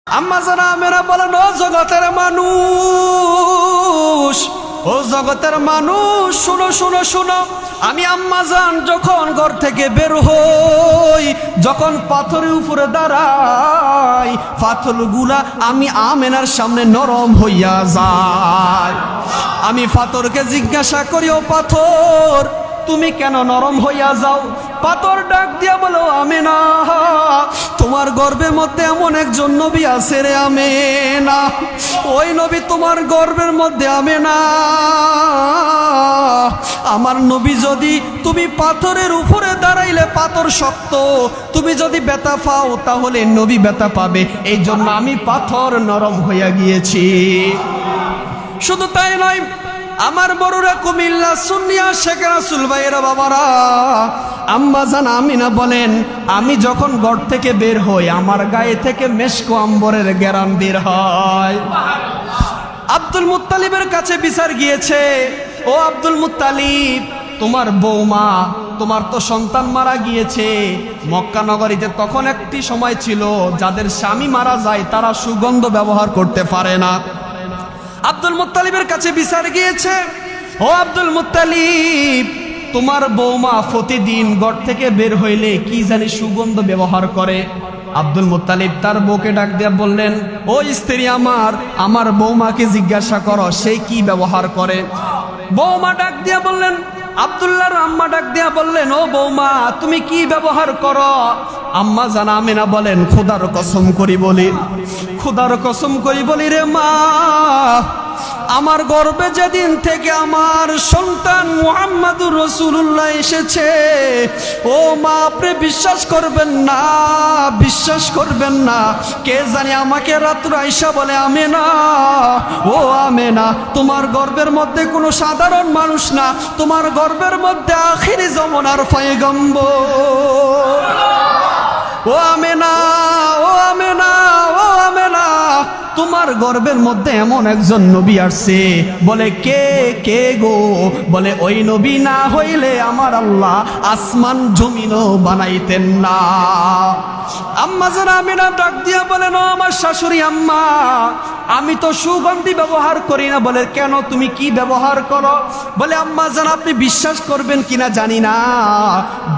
আম্মা জানা মেরা বলেন, ও জগতের মানুষ, ও জগতের মানুষ, শুনো শুনো শুনো। আমি আম্মাজান যখন ঘর থেকে বের হই, যখন পাথরের উপরে দাঁড়াই, পাথরগুলা আমি আমেনার সামনে নরম হইয়া যায়। আমি পাথরকে জিজ্ঞাসা করি, ও পাথর, তুমি কেন নরম হইয়া যাও? পাথর ডাক দিয়া বলো, আমেনা, তোমার গর্ভের মধ্যে এমন একজন নবী আছে রে আমেনা, ওই নবী তোমার গর্ভের মধ্যে। আমেনা, আমার নবী যদি, তুমি পাথরের উপরে দাঁড়াইলে পাথর শক্ত, তুমি যদি ব্যথা পাও তাহলে নবী ব্যথা পাবে, এই জন্য আমি পাথর নরম হইয়া গিয়েছি। শুধু তাই নয়, আমার বড়রা কুমিল্লা সুন্নিয়া শেখ রাসুল ভাইয়েরা বাবারা, আম্মাজান আমিনা বলেন, আমি যখন ঘর থেকে বের হই আমার গায়ে থেকে মেশকো আম্বরের গ্যারাম বের হয়। আব্দুল মুত্তালিবের কাছে বিচার গিয়েছে, ও আব্দুল মুত্তালিব, তোমার বৌমা, তোমার তো সন্তান মারা গিয়েছে। মক্কা নগরীতে তখন একটি সময় ছিল যাদের স্বামী মারা যায় তারা সুগন্ধ ব্যবহার করতে পারে না। আব্দুল মুত্তালিবের কাছে বিচার গিয়েছে, ও আব্দুল মুত্তালিব, তোমার বৌমা প্রতিদিন ঘর থেকে বের হইলে কি জানি সুগন্ধ ব্যবহার করে। আব্দুল মুত্তালিব তার বউকে ডাক দিয়া বললেন, ও স্ত্রী আমার, আমার বৌমাকে জিজ্ঞাসা করো সে কি ব্যবহার করে। বৌমা ডাক দিয়া বললেন, আব্দুল্লাহর আম্মা ডাক দিয়া বললেন, ও বৌমা, তুমি কি ব্যবহার করো? আম্মা জানা আমিনা বলেন, খোদার কসম করি বলি, খোদার কসম করি বলি রে মা, আমার গর্ভে যেদিন থেকে আমার সন্তান মুহাম্মাদুর রাসূলুল্লাহ এসেছে, ও মা, আপনি বিশ্বাস করবেন না, বিশ্বাস করবেন না, কে জানি আমাকে রাত্র আইসা বলে, আমেনা, ও আমেনা, তোমার গর্ভের মধ্যে কোনো সাধারণ মানুষ না, তোমার গর্ভের মধ্যে আখিরি জমানার পয়গম্বর। ও আমেনা, ও আমেনা, ও আমেনা, তোমার গর্ভের মধ্যে এমন একজন নবী আসছে। বলে, কে কে গো? বলে, ওই নবী না হইলে আমার আল্লাহ আসমান জমিনও বানাইতেন না। আম্মা যারা আমিনা ডাক দিয়া বলেন, ও আমার শাশুড়ি আম্মা, আমি তো সুগন্ধি ব্যবহার করি না। বলে, কেন, তুমি কি ব্যবহার করো? বলে, আম্মা জান, আপনি বিশ্বাস করবেন কিনা জানি না,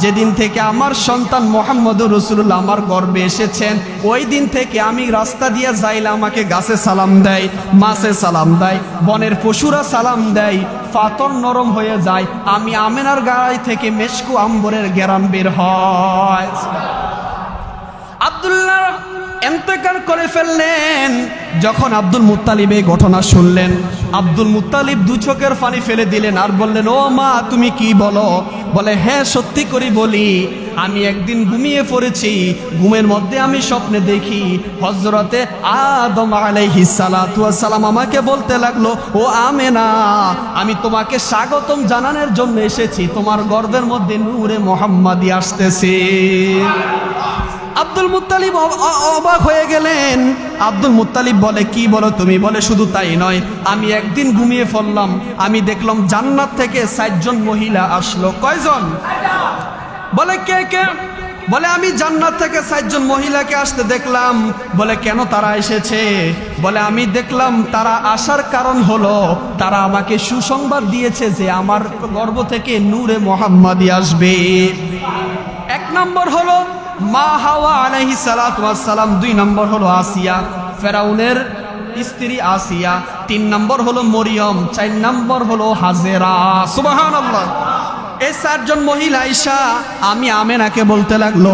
যেদিন থেকে আমার সন্তান মুহাম্মদুর রাসূলুল্লাহ আমার গর্ভে এসেছেন, ওই দিন থেকে আমি রাস্তা দিয়ে যাইলে আমাকে গাছে সালাম দেয়, মাছে সালাম দেয়, বনের পশুরা সালাম দেয়, পাথর নরম হয়ে যায়, আমি আমেনার গায়ে থেকে মেশকো আম্বরের গ্যারাম বের হয়। আব্দুল্লাহ ইন্তেকাল করে ফেললেন। যখন আব্দুল মুত্তালিব এই ঘটনা শুনলেন, আব্দুল মুত্তালিব দু চোখের পানি ফেলে দিলেন আর বললেন, ও মা, তুমি কি বলো? বলে, হ্যাঁ, সত্যি করে বলি, আমি একদিন ঘুমিয়ে পড়েছি, ঘুমের মধ্যে আমি স্বপ্নে দেখি হযরতে আদম আলাইহিস সালাতু ওয়াস সালাম আমাকে বলতে লাগলো, ও আমেনা, আমি তোমাকে স্বাগতম জানানোর জন্য এসেছি, তোমার গর্ভের মধ্যে নূরে মুহাম্মাদি আসতেছে। আব্দুল মুত্তালিব অবাক হয়ে গেলেন। আব্দুল মুত্তালিব বলে, কি বলো তুমি? বলে, শুধু তাই নয়, আমি একদিন ঘুমিয়ে পড়লাম, আমি দেখলাম জান্নাত থেকে 4 জন মহিলা আসলো। কয়জন? বলে, কে কে? বলে, আমি জান্নাত থেকে 4 জন মহিলাকে আসতে দেখলাম। বলে, কেন তারা এসেছে? বলে, আমি দেখলাম তারা আসার কারণ হলো তারা আমাকে সুসংবাদ দিয়েছে যে আমার গর্ভ থেকে নূরে মুহাম্মাদি আসবে। 1 নম্বর হলো মা হাওয়া আলাইহিস সালাতু ওয়াস সালাম, 2 নম্বর হলো আসিয়া, ফেরাউনের স্ত্রী আসিয়া, 3 নম্বর হলো মরিয়ম, 4 নম্বর হলো হাজেরা। সুবহানাল্লাহ। এই 4 জন মহিলা আয়েশা আমি আমেনাকে বলতে লাগলো,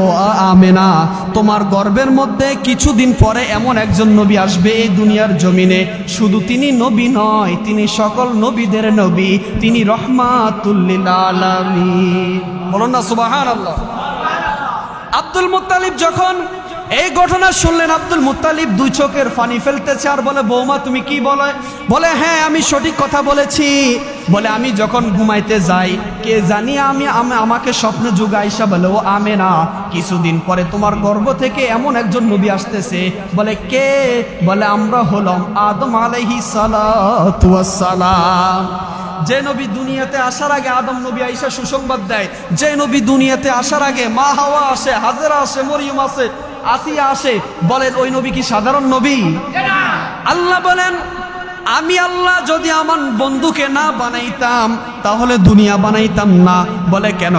আমেনা, তোমার গর্ভের মধ্যে কিছুদিন পরে এমন একজন নবী আসবে এই দুনিয়ার জমিনে, শুধু তিনি নবী নয়, তিনি সকল নবীদের নবী, তিনি রহমাতুল লিল আলামিন। বলুন না সুবহানাল্লাহ। আব্দুল মুত্তালিব যখন এই ঘটনা শুনলেন, আব্দুল মুত্তালিব 2 চোখের পানি ফেলতেছে আর বলে, বৌমা, তুমি কি বলো? বলে, হ্যাঁ, আমি সঠিক কথা বলেছি। বলে, আমি যখন ঘুমাইতে যাই, কে জানি আমাকে স্বপ্নে যুগ আইসা বলে, ও আমেনা, কিছুদিন পরে তোমার গর্ভ থেকে এমন একজন নবী আসতেছে। বলে, কে? বলে, আমরা হলাম আদম আলাইহিস সালাতু ওয়াস সালাম। যে নবী দুনিয়াতে আসার আগে আদম নবী আয়েশা সুসংবাদ দেয়, যে নবী দুনিয়াতে আসার আগে মা হাওয়া আসে, হাজেরা আসে, মরিয়ম আসে, আসিয়া আসে, বলেন ওই নবী কি সাধারণ নবী? আল্লাহ বলেন, আমি আল্লাহ যদি আমার বন্ধুকে না বানাইতাম তাহলে দুনিয়া বানাইতাম না। বলে কেন?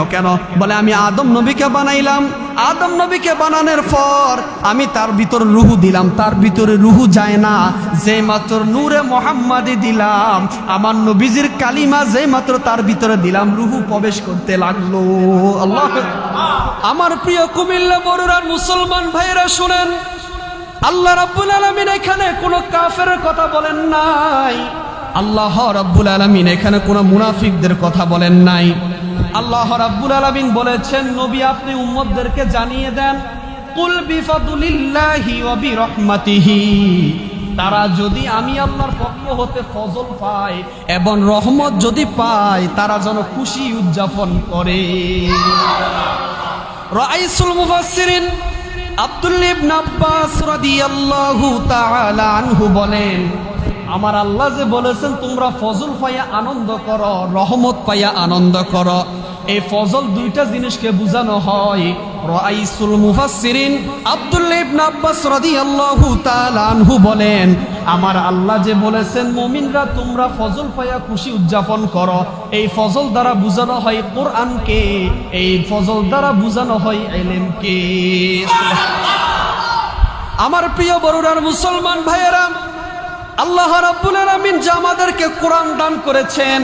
বলে আমি আদম নবীকে বানাইলাম, আদম নবীকে বানানোর পর আমি তার ভিতরে রুহু দিলাম, তার ভিতরে রুহু যায় না, যে মাত্র নূরে মোহাম্মদী দিলাম, আমার নবীজির কালিমা যে মাত্র তার ভিতরে দিলাম, রুহু প্রবেশ করতে লাগলো। আল্লাহ। আমার প্রিয় কুমিল্লা বড়ুরার মুসলমান ভাইরা শুনেন, আল্লাহ রাব্বুল আলামিন এখানে কোনো কাফেরের কথা বলেন নাই, আল্লাহ রাব্বুল আলামিন এখানে কোনো মুনাফিকদের কথা বলেন নাই। আল্লাহ রাব্বুল আলামিন বলেছেন, নবী আপনি উম্মতদেরকে জানিয়ে দেন, কুল বিফাদুলিল্লাহি ওয়া বিরহমাতিহি, তারা যদি আমি আল্লাহর পক্ষ হতে ফজল পায় এবং রহমত যদি পায়, তারা যেন খুশি উদযাপন করে। রাইসুল মুফাসসিরিন আব্দুল্লাহ ইবনে আব্বাস রাদিয়াল্লাহু তাআলা আনহু বলেন, আমার আল্লাহ যে বলেছেন তোমরা ফজল পাইয়া আনন্দ করো, রহমত পাইয়া আনন্দ করো, এই ফজল দুইটা জিনিসকে বোঝানো হয়। রাইসুল মুফাসসিরিন আব্দুল্লাহ ইবনে আব্বাস রাদিয়াল্লাহু তাআলা আনহু বলেন, আমার আল্লাহ যে বলেছেন মুমিনরা তোমরা ফজল পাইয়া খুশি উদযাপন করো, এই ফজল দ্বারা বোঝানো হয় কোরআনকে, এই ফজল দ্বারা বোঝানো হয় ইলমকে। আমার প্রিয় বড়ুরার মুসলমান ভাইয়েরা, আল্লাহ রাব্বুল আলামিন যে আমাদেরকে কোরআন দান করেছেন,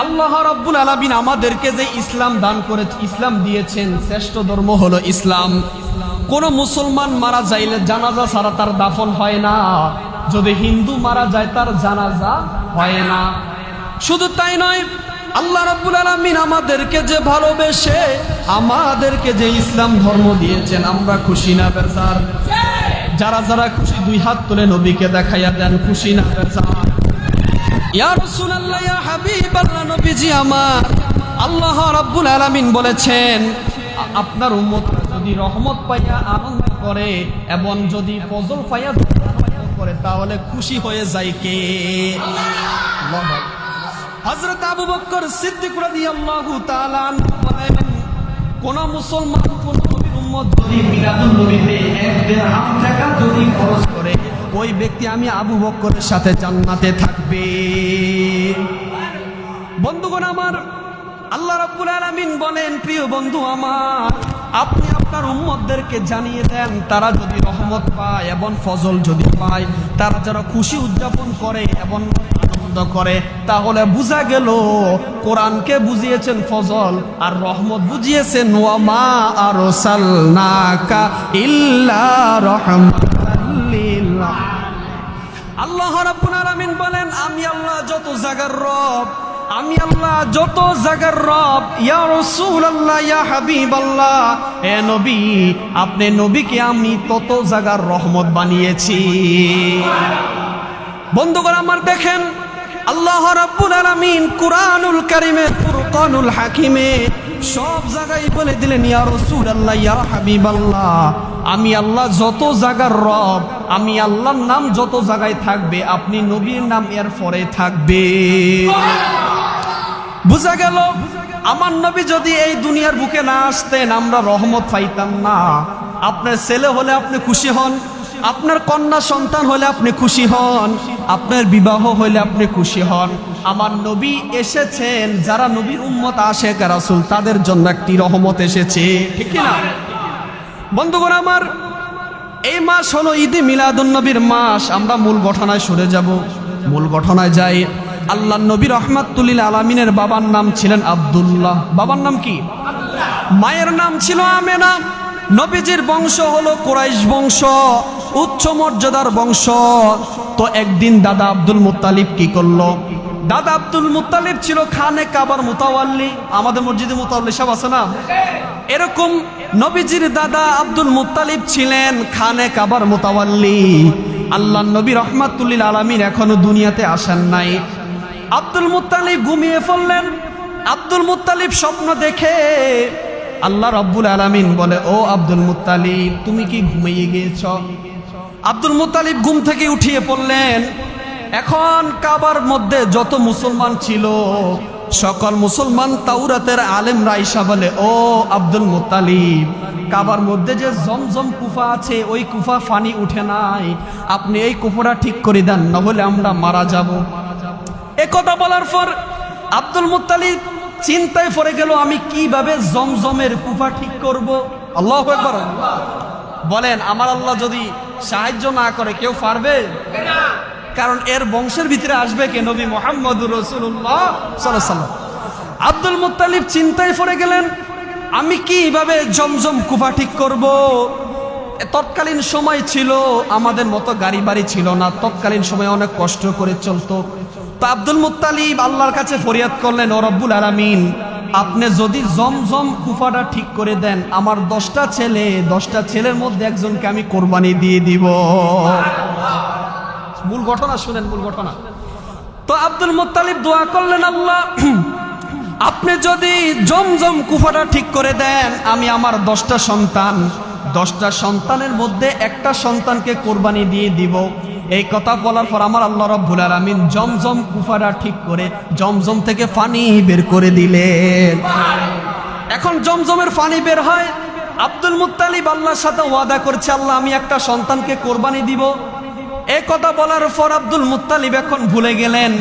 আল্লাহ রাব্বুল আলামিন আমাদেরকে যে ইসলাম দান করেছেন, ইসলাম দিয়েছেন, শ্রেষ্ঠ ধর্ম হলো ইসলাম। কোন মুসলমান মারা যাইলে জানাজা ছাড়া তার দাফন হয় না, যদি হিন্দু মারা যায় তার জানাজা হয় না। শুধু তাই নয়, আল্লাহ রাব্বুল আলামিন আমাদেরকে যে ভালোবেসে আমাদেরকে যে ইসলাম ধর্ম দিয়েছেন, আমরা খুশি না বেজার? যারা যারা খুশি দুই হাত তুলে নবীকে দেখাইয়া দেন, খুশি না বেজার? ইয়া রাসূলুল্লাহ, ইয়া হাবিবাল্লাহ, নবীজি আমার, আল্লাহ রাব্বুল আলামিন বলেছেন আপনার উম্মতরা যদি রহমত পাইয়া আনন্দ করে এবং যদি ফজল পাইয়া আনন্দ করে তাহলে খুশি হয়ে যায় কে? আল্লাহ। হযরত আবু বকর সিদ্দিক রাদিয়াল্লাহু তাআলা আনহু বলেন, কোন মুসলমান কোন নবীর উম্মত যদি মিলাদুন নবীতে 1 দিরহাম টাকা যদি খরচ করে, ওই ব্যক্তি আমি আবু বকরের সাথে জান্নাতে থাকবে। বন্ধুগণ আমার, আল্লাহ রাব্বুল আলামিন বলেন, প্রিয় বন্ধু আমার, আপনি আপনার উম্মতদেরকে জানিয়ে দেন, তারা যদি রহমত পায় এবং ফজল যদি পায়, তারা যারা খুশি উদযাপন করে এবং আনন্দ করে, তাহলে বুঝা গেল কোরআনকে বুঝিয়েছেন ফজল আর রহমত বুঝিয়েছেন ওয়া মা আরসালনাকা ইল্লা রাহমাতাল লিল আলামিন। আল্লাহ রাব্বুল আলামিন বলেন, আমি আল্লাহ যত জায়গার রব, আমি আল্লাহ যত জায়গার রব। ইয়া রাসূলুল্লাহ, ইয়া হাবিবাল্লাহ, হে নবী, আপনি নবীকে আমি তত জায়গার রহমত বানিয়েছি। বন্ধুগণ আমার, দেখেন আল্লাহ রাব্বুল আলামিন কুরআনুল কারীমে, ফুরকানুল হাকিমে সব জায়গায় বলে দিলেন, ইয়া রাসূলুল্লাহ, ইয়া হাবিবাল্লাহ, আমি আল্লাহ যত জায়গার রব, আমি আল্লাহর নাম যত জায়গায় থাকবে, আপনি নবীর নাম এর পরে থাকবে। বুঝা গেল, আমার নবী যদি এই দুনিয়ার বুকে না আসতেন আমরা রহমত পাইতাম না। আপনার ছেলে হলে আপনি খুশি হন, আপনার কন্যা সন্তান হলে আপনি খুশি হন, আপনার বিবাহ হলে আপনি খুশি হন। আমার নবী এসেছেন, যারা নবীর উম্মত আশিক রাসূল, তাদের জন্য একটি রহমত এসেছে, ঠিক কি না? বন্ধুগণ আমার, এই মাস হলো ঈদে মিলাদুন নবীর মাস। আমরা মূল ঘটনায় সরে যাব। মূল ঘটনায় যাই। আল্লাহ নবী রাহমাতুল লিল আলামিনের বাবার নাম ছিলেন আব্দুল্লাহ। বাবার নাম কি? মায়ের নাম ছিল আমেনা। নবীজির বংশ হলো কুরাইশ বংশ, উচ্চ মর্যাদার বংশ। তো একদিন দাদা আব্দুল মুত্তালিব কি করলো? দাদা আব্দুল মুত্তালিব ছিল খানে কাবার মুতাওয়াল্লি। আমাদের মসজিদে মুতাওয়াল্লি সব আছে না? এরকম নবীজির দাদা আব্দুল মুত্তালিব ছিলেন খানে কাবার মুতাওয়াল্লি। আল্লাহ নবী রাহমাতুল লিল আলামিন এখনো দুনিয়াতে আসেন নাই। আব্দুল মুত্তালিব ঘুমিয়ে পড়লেন। আব্দুল মুত্তালিব স্বপ্ন দেখে আল্লাহ রাব্বুল আলামিন বলে, ও আব্দুল মুত্তালিব, তুমি কি ঘুমিয়ে গিয়েছ? আব্দুল মুত্তালিব ঘুম থেকে উঠিয়ে পড়লেন। এখন কাবার মধ্যে যত মুসলমান ছিল সকল মুসলমান তাওরাতের আলেমরা আয়েশা বলে, ও আব্দুল মুত্তালিব, কাবার মধ্যে যে জমজম কুফা আছে ওই কুফা পানি উঠে নাই, আপনি এই কুফাটা ঠিক করে দেন, না হলে আমরা মারা যাব। এ কথা বলার পর আব্দুল মুত্তালিব চিন্তায় পড়ে গেল, আমি কিভাবে জমজমের কুফা ঠিক করব। আল্লাহু আকবার। বলেন, আমার আল্লাহ যদি সাহায্য না করে কেউ পারবে? কারণ এর বংশের ভিতরে আসবে কে? নবী মুহাম্মদুর রাসূলুল্লাহ সাল্লাল্লাহু আলাইহি ওয়াসাল্লাম। আব্দুল মুত্তালিব চিন্তায় পড়ে গেলেন, আমি কিভাবে জমজম কুফা ঠিক করব। তৎকালীন সময় ছিল, আমাদের মতো গাড়ি বাড়ি ছিল না, তৎকালীন সময় অনেক কষ্ট করে চলতো। তো আব্দুল মুত্তালিব আল্লাহর কাছে ফরিয়াদ করলেন, ও রব্বুল আলামিন, আপনি যদি জমজম কুফাটা ঠিক করে দেন, আমার 10টা ছেলের মধ্যে একজনকে আমি কোরবানি দিয়ে দিব। মূল ঘটনা শুনেন, মূল ঘটনা। তো আব্দুল মুত্তালিব দোয়া করলেন, আল্লাহ, আপনি যদি জমজম কুফাটা ঠিক করে দেন, আমি আমার 10টা সন্তানের মধ্যে একটা সন্তানকে কোরবানি দিয়ে দিব। এই কথা বলার পর আমার আল্লাহ রাব্বুল আলামিন জমজম কুফাটা ঠিক করে জমজম থেকে পানি বের করে দিলেন। এখন জমজমের পানি বের হয়। আব্দুল মুত্তালিব আল্লাহর সাথে ওয়াদা করছে, আল্লাহ, আমি একটা সন্তানকে কোরবানি দিব। এই কথা বলার পর আব্দুল মুত্তালিব এখন ভুলে গেলেন।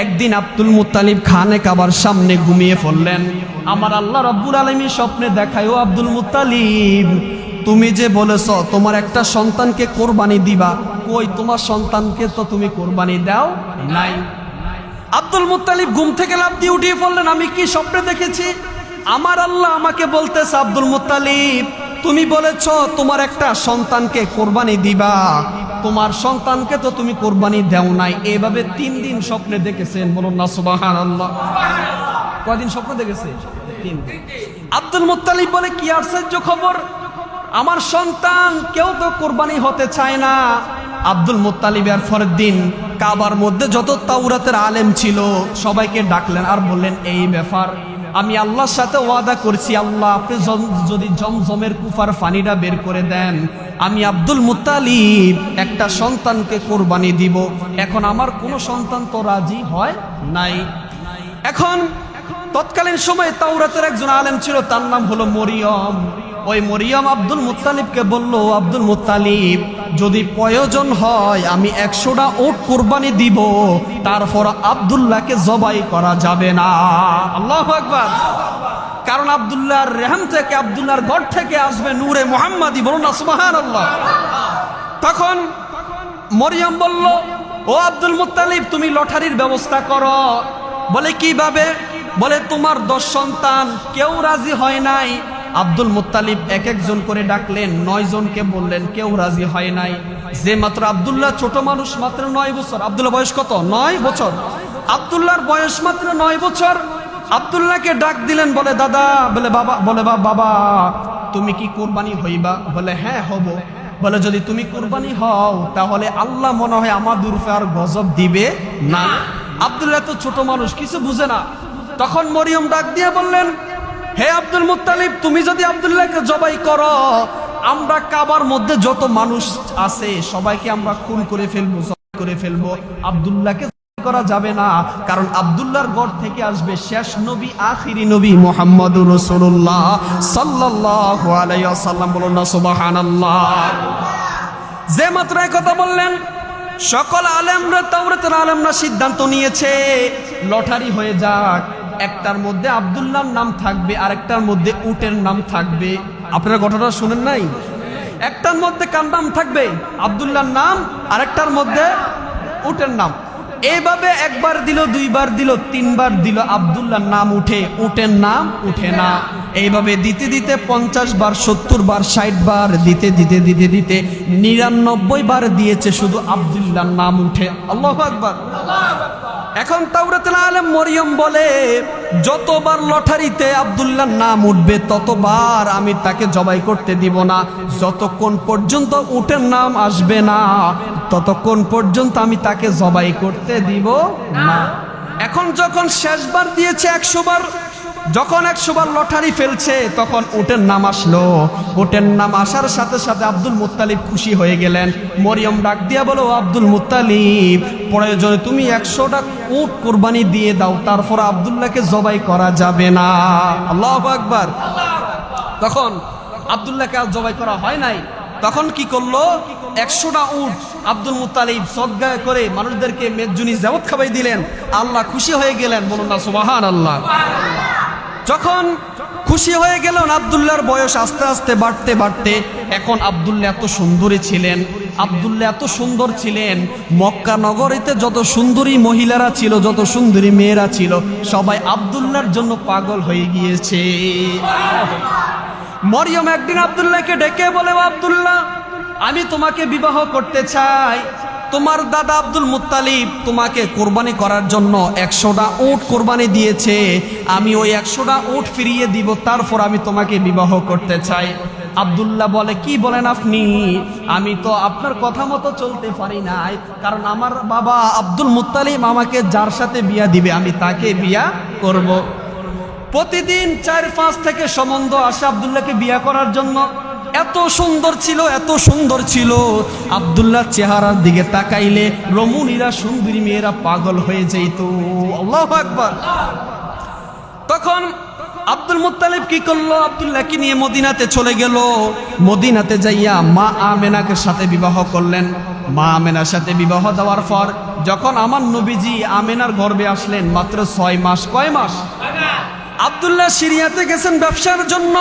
একদিন আব্দুল মুত্তালিব খানে কাবার সামনে ঘুমিয়ে পড়লেন। আমার আল্লাহ রাব্বুল আলামিন স্বপ্নে দেখায়, ও আব্দুল মুত্তালিব, তুমি যে বলেছ তোমার একটা সন্তানকে কোরবানি দিবা, কই তোমার সন্তানকে তো তুমি কোরবানি দাও নাই। আব্দুল মুত্তালিব ঘুম থেকে লাফ দিয়ে উঠিয়ে পড়লেন, আমি কি স্বপ্নে দেখেছি? আমার আল্লাহ আমাকে বলতেছে, আব্দুল মুত্তালিব, তুমি বলেছ তোমার একটা সন্তানকে কোরবানি দিবা, তোমার সন্তানকে তো তুমি কোরবানি দাও নাই। এভাবে 3 দিন স্বপ্নে দেখেছেন, বলুন না সুবহানাল্লাহ। কয়দিন স্বপ্ন দেখেছে? 3 দিন। আব্দুল মুত্তালিব বলে, কি আশ্চর্য খবর, আমার সন্তান কেউ তো কোরবানি হতে চায় না। আব্দুল মুত্তালিব এর পরের দিন কাবার মধ্যে যত তাওরাতের আলেম ছিল সবাইকে ডাকলেন আর বললেন, এই ব্যাপার, আমি আল্লাহর সাথে ওয়াদা করছি, আল্লাহ, আপনি যদি জমজমের কুফার পানিটা বের করে দেন, আমি আব্দুল মুত্তালিব একটা সন্তানকে কোরবানি দিব। এখন আমার কোনো সন্তান তো রাজি হয় নাই। এখন তৎকালীন সময়ে তাওরাতের একজন আলেম ছিল, তার নাম হলো মরিয়ম। ওই মরিয়ম আব্দুল মুত্তালিবকে বলল, আব্দুল মুত্তালিব, যদি প্রয়োজন হয় আমি 100টা উট কোরবানি দিব, তারপর আব্দুল্লাহকে জবাই করা যাবে না। আল্লাহু আকবার। কারণ আব্দুল্লাহর রেহম থেকে, আব্দুল্লাহর গড় থেকে আসবে নূরে মুহাম্মাদি, বলুন না সুবহানাল্লাহ। তখন মরিয়ম বলল, ও আব্দুল মুত্তালিব, তুমি লটারির ব্যবস্থা করো। বলে, কিভাবে? বলে, তোমার 10 সন্তান কেউ রাজি হয় নাই। আব্দুল মুত্তালিব এক একজন করে ডাকলেন, 9 জনকে বললেন, কেউ রাজি হয় নাই। যে মাত্র আব্দুল্লাহ ছোট মানুষ, মাত্র 9 বছর। আব্দুল্লাহ বয়স কত? 9 বছর। আব্দুল্লাহর বয়স মাত্র 9 বছর। আব্দুল্লাহকে ডাক দিলেন, বলে, দাদা, বাবা, তুমি কি কোরবানি হইবা? বলে, হ্যাঁ হব। বলে, যদি তুমি কোরবানি হও তাহলে আল্লাহ মনে হয় আমাদের উপরে আর গজব দিবে না। আব্দুল্লাহ তো ছোট মানুষ, কিছু বুঝে না। তখন মরিয়ম ডাক দিয়ে বললেন, হে আব্দুল মুত্তালিব, তুমি যদি আব্দুল্লাহকে জবাই করো, আমরা কাবার মধ্যে যত মানুষ আছে সবাইকে আমরা খুন করে ফেলবো, আব্দুল্লাহকে করা যাবে না। কারণ আব্দুল্লাহর গড় থেকে আসবে শেষ নবী, আখিরি নবী মুহাম্মদুর রাসূলুল্লাহ সাল্লাল্লাহু আলাইহি ওয়াসাল্লাম, বলুন না সুবহানাল্লাহ। যে মাত্র এই কথা বললেন, সকল আলেমরা, তাওরাতের আলেমরা সিদ্ধান্ত নিয়েছে, লটারি হয়ে যাক, একটার মধ্যে আব্দুল্লাহর নাম থাকবে, আরেকটার মধ্যে উটের নাম থাকবে। আপনারা ঘটনা শুনেন নাই? একটার মধ্যে কার নাম থাকবে? আব্দুল্লাহর নাম, আরেকটার মধ্যে উটের নাম। এইভাবে একবার দিল, 2বার দিল, 3বার দিল, আব্দুল্লাহর নাম উঠে, উটের নাম উঠে না। এইভাবে দিতে দিতে 50 বার, 70 বার, 60 বার দিতে 99 বার দিয়েছে, শুধু আব্দুল্লাহর নাম উঠে। আল্লাহু আকবার। এখন তাওরাতের আলেম মরিয়ম বলে, যতবার লটারিতে আব্দুল্লাহর নাম উঠবে ততবার আমি তাকে জবাই করতে দিব না। যতক্ষণ পর্যন্ত উটের নাম আসবে না ততক্ষণ পর্যন্ত আমি তাকে জবাই করতে দিব না। এখন যখন শেষবার দিয়েছে 100 বার, যখন 100 বার লটারি ফেলছে, তখন উটের নাম আসলো। উটের নাম আসার সাথে সাথে আব্দুল মুত্তালিব খুশি হয়ে গেলেন। মরিয়ম ডাক দিয়া বলো, আব্দুল মুত্তালিব, প্রয়োজনে তুমি 100টা উট কুরবানি দিয়ে দাও, তারপর আব্দুল্লাহকে জবাই করা যাবে না। আল্লাহু আকবার। তখন আব্দুল্লাহকে আর জবাই করা হয় নাই। তখন কি করলো, 100টা উট আব্দুল মুত্তালিব সদকা করে মানুষদেরকে মেজুনি জাওয়াত খাওয়াই দিলেন। আল্লাহ খুশি হয়ে গেলেন, বলুন না সুবহানাল্লাহ। যখন খুশি হয়ে গেলেন, আব্দুল্লাহর বয়স আস্তে আস্তে বাড়তে বাড়তে এখন আব্দুল্লাহ এত সুন্দরী ছিলেন, আব্দুল্লাহ এত সুন্দর ছিলেন, মক্কা নগরীতে যত সুন্দরী মহিলারা ছিল, যত সুন্দরী মেয়েরা ছিল, সবাই আব্দুল্লাহর জন্য পাগল হয়ে গিয়েছে। মরিয়ম একদিন আব্দুল্লাহকে ডেকে বলে, আব্দুল্লাহ, আমি তোমাকে বিবাহ করতে চাই। তোমার দাদা আব্দুল মুত্তালিব তোমাকে কোরবানি করার জন্য 100টা উট কোরবানি দিয়েছে, আমি ওই 100টা উট ফিরিয়ে দিব, তারপর আমি তোমাকে বিবাহ করতে চাই। আব্দুল্লাহ বলে, কি বলেন আপনি? আমি তো আপনার কথা মতো চলতে পারি নাই, কারণ আমার বাবা আব্দুল মুত্তালিব আমাকে যার সাথে বিয়া দিবে আমি তাকে বিয়া করব। প্রতিদিন 4-5 থেকে সম্বন্ধ আসে আব্দুল্লাহকে বিয়া করার জন্য। এত সুন্দর ছিল, এত সুন্দর ছিল, আব্দুল্লাহ চেহারার দিকে তাকাইলে রমণীরা, সুন্দরী মেয়েরা পাগল হয়ে যেত। আল্লাহু আকবার। তখন আব্দুল মুত্তালিব কি করলো, আব্দুল্লাহকে নিয়ে মদিনাতে চলে গেল। মদিনাতে যাইয়া মা আমেনাকে সাথে বিবাহ করলেন। মা আমেনার সাথে বিবাহ দেওয়ার পর যখন আমার নবীজি আমেনার গর্ভে আসলেন, মাত্র 6 মাস। কয় মাস? আব্দুল্লাহ সিরিয়াতে গেছেন ব্যবসার জন্য।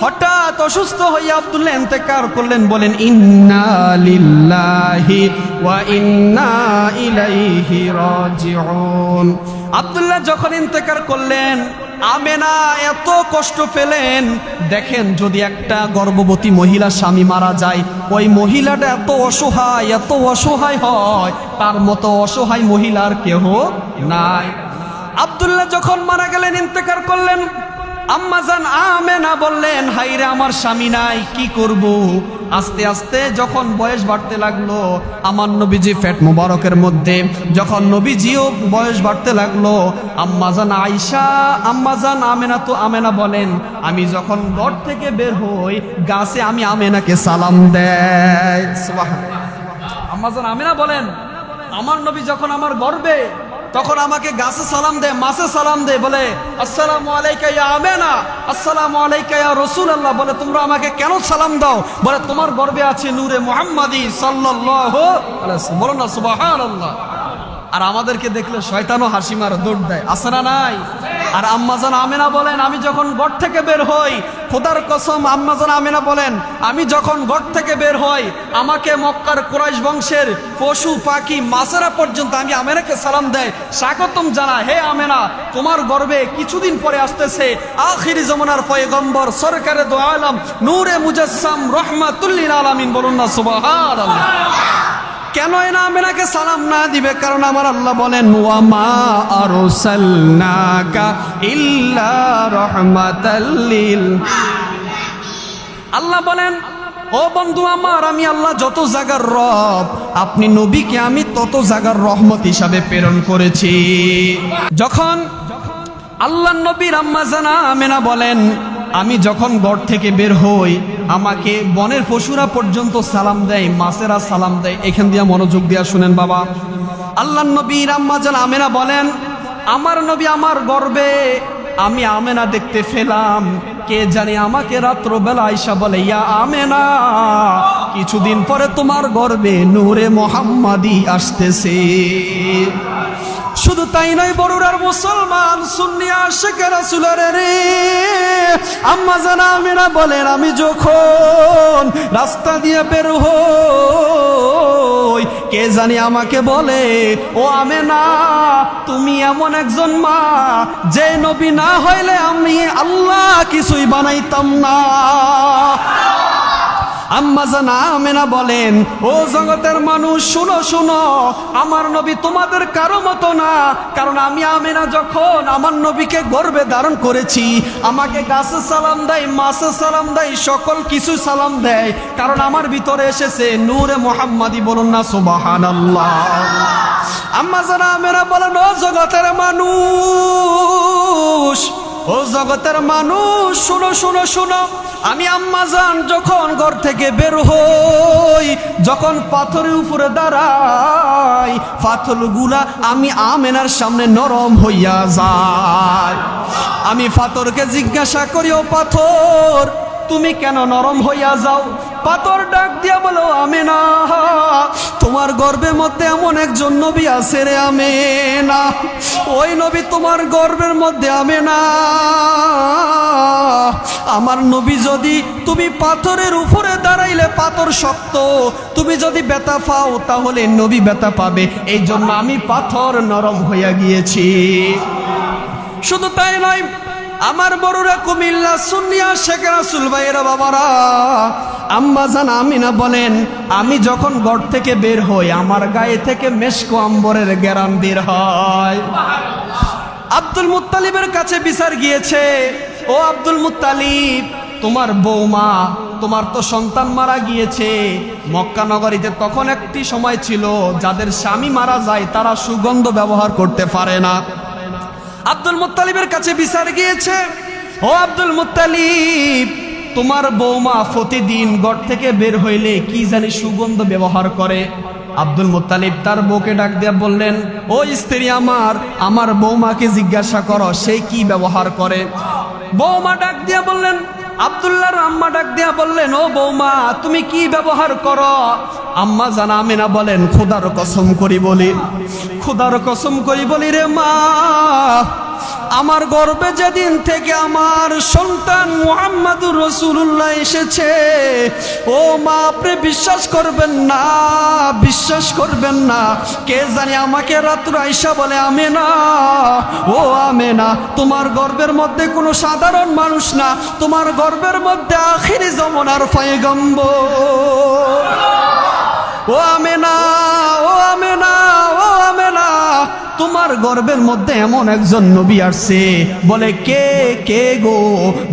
হঠাৎ অসুস্থ হয়ে আব্দুল্লাহ ইন্তেকাল করলেন। বলেন, ইন্না লিল্লাহি ওয়া ইন্না ইলাইহি রাজিউন। আব্দুল্লাহ যখন ইন্তেকাল করলেন, আমেনা এত কষ্ট পেলেন। দেখেন, যদি একটা গর্ভবতী মহিলা স্বামী মারা যায়, ওই মহিলাটা এত অসহায়, এত অসহায় হয়, তার মতো অসহায় মহিলার কেহ নাই। আব্দুল্লাহ যখন মারা গেলেন, ইন্তেকাল করলেন, আম্মাজান আমেনা বললেন, হাইরে আমার স্বামী নাই, কি করব? আস্তে আস্তে যখন বয়স বাড়তে লাগলো, আমার নবীজি পেট মুবারকের মধ্যে যখন নবীজিও বয়স বাড়তে লাগলো, আম্মাজান আয়েশা, আম্মাজান আমেনা, তো আমেনা বলেন, আমি যখন ঘর থেকে বের হই, গাছে আমি আমেনাকে সালাম দেয়। সুবহানাল্লাহ। আম্মাজান আমেনা বলেন, আমার নবী যখন আমার গর্ভে, তখন আমাকে গাছে সালাম দেয়, মাছে সালাম দেয়, বলে, আসসালামু আলাইকা ইয়া আমেনা, আসসালামু আলাইকা ইয়া রাসূলুল্লাহ। বলে, তোমরা আমাকে কেন সালাম দাও? বলে, তোমার গর্ভে আছে নূরে মুহাম্মাদি সাল্লাল্লাহু আলাইহি ওয়াসাল্লাম। বলো না সুবহানাল্লাহ। আর আমাদেরকে দেখলে শয়তানও হাসি মারে, দৌড় দেয়, আছে না নাই? আর আম্মাজান আমেনা বলেন, আমি যখন ঘর থেকে বের হই, খোদার কসম, আম্মাজান আমেনা বলেন, আমি যখন ঘর থেকে বের হই, আমাকে মক্কার কুরাইশ বংশের পশু পাখি মাছেরা পর্যন্ত আমি আমেনাকে সালাম দেয়, স্বাগতম জানায়, হে আমেনা, তোমার গর্ভে কিছুদিন পরে আসতেছে আখিরি জামানার পয়গম্বর, সরকারে দো আলম, নূরে মুজাসসাম, রহমাতুল লিল আলামিন। বলুন না সুবহানাল্লাহ। কেন এনা আমেনাকে সালাম না দিবে? কারণ আমার আল্লাহ বলেন, ওয়া মা আরসালনাকা ইল্লা রাহমাতাল লিল। আল্লাহ বলেন, ও বন্ধু আমার, আমি আল্লাহ যত জায়গার রব, আপনি নবীকে আমি তত জায়গার রহমত হিসাবে প্রেরণ করেছি। যখন আল্লাহ নবীর আম্মা জানা আমেনা বলেন, আমি যখন ঘর থেকে বের হই, আমাকে বনের পশুরা পর্যন্ত সালাম দেয়, মাছেরা সালাম দেয়। এখান দিয়ে মনোযোগ দিয়া শুনেন বাবা। আল্লাহ নবীর আম্মা জান আমেনা বলেন, আমার নবী আমার গর্বে আমি আমেনা দেখতে পেলাম, কে জানি আমাকে রাত্রবেলা আয়েশা বলে, ইয়া আমেনা, কিছুদিন পরে তোমার গর্বে নূরে মুহাম্মাদি আসতেছে। শুধু তাই নয়, বড়ুরার মুসলমান সুন্নি আশিক রাসূলের রে, আম্মা জানা আমেনা বলেন, আমি যখন রাস্তা দিয়ে বের হই, কে জানি আমাকে বলে, ও আমেনা, তুমি এমন একজন মা, যে নবী না হইলে আমি আল্লাহ কিছুই বানাইতাম না। আম্মা জানা আমেনা বলেন, ও জগতের মানুষ, শুনো শুনো, আমার নবী তোমাদের কারো মতো না। কারণ আমি আমেনা যখন আমার নবীকে গর্ভে ধারণ করেছি, আমাকে গাছে সালাম দেয়, মাছে সালাম দেয়, সকল কিছু সালাম দেয়, কারণ আমার ভিতরে এসেছে নূরে মুহাম্মাদি। বলুন না সুবহানাল্লাহ। আম্মা জানা আমেনা বলেন, ও জগতের মানুষ, ও জগতের মানুষ, শুনো শুনো শুনো, আমি আম্মাজান যখন ঘর থেকে বের হই, যখন পাথরের উপরে দাঁড়াই, পাথরগুলা আমি আমেনার সামনে নরম হইয়া যায়। আমি পাথরকে জিজ্ঞাসা করি, ও পাথর তুমি কেন নরম হইয়া যাও? পাথর ডাক দিয়া বলো, আমেনা তোমার গর্ভের মধ্যে এমন একজন নবী আছে রে আমেনা, ওই নবী তোমার গর্ভের মধ্যে আমেনা। আমার নবী যদি, তুমি পাথরের উপরে দাঁড়াইলে পাথর শক্ত, তুমি যদি ব্যথা পাও তাহলে নবী ব্যথা পাবে, এই জন্য আমি পাথর নরম হইয়া গিয়েছি। শুধু তাই নয়, আমার বড়রা কুমিল্লা সুন্নিয়া শেখ রাসূল ভাইয়েরা বাবারা, আম্মাজান আমিনা বলেন, আমি যখন ঘর থেকে বের হই আমার গায়ে থেকে মেশকো আম্বরের ঘ্রাণ বের হয়। আব্দুল মুত্তালিবের কাছে বিচার গিয়েছে, ও আব্দুল মুত্তালিব তোমার বৌমা, তোমার তো সন্তান মারা গিয়েছে। মক্কা নগরীতে তখন একটি সময় ছিল যাদের স্বামী মারা যায় তারা সুগন্ধ ব্যবহার করতে পারে না। আব্দুল মুত্তালিবের কাছে বিচার গিয়েছে, ও আব্দুল মুত্তালিব তোমার বৌমা প্রতিদিন ঘর থেকে বের হইলে কি জানি সুগন্ধ ব্যবহার করে। আব্দুল মুত্তালিব তার বউকে ডাক দিয়া বললেন, ও স্ত্রী আমার বৌমাকে জিজ্ঞাসা করো সে কি ব্যবহার করে। বৌমা ডাক দিয়া বললেন, আব্দুল্লাহর আম্মা ডাক দিয়া বললেন, ও বৌমা তুমি কি ব্যবহার করো? আম্মা জানা আমিনা বলেন, খোদার কসম করি বলি, খোদার কসম করি বলি রে মা, আমার গর্ভে যেদিন থেকে আমার সন্তান মুহাম্মাদুর রাসূলুল্লাহ এসেছে, ও মা আপনি বিশ্বাস করবেন না, বিশ্বাস করবেন না, কে জানি আমাকে রাত্রে আইসা বলে, আমেনা ও আমেনা তোমার গর্ভের মধ্যে কোনো সাধারণ মানুষ না, তোমার গর্ভের মধ্যে আখিরি জমানার পয়গম্বর। ও আমেনা, ও আমেনা, ও আমেনা তোমার গর্ভের মধ্যে এমন একজন নবী আসছে। বলে কে কে গো?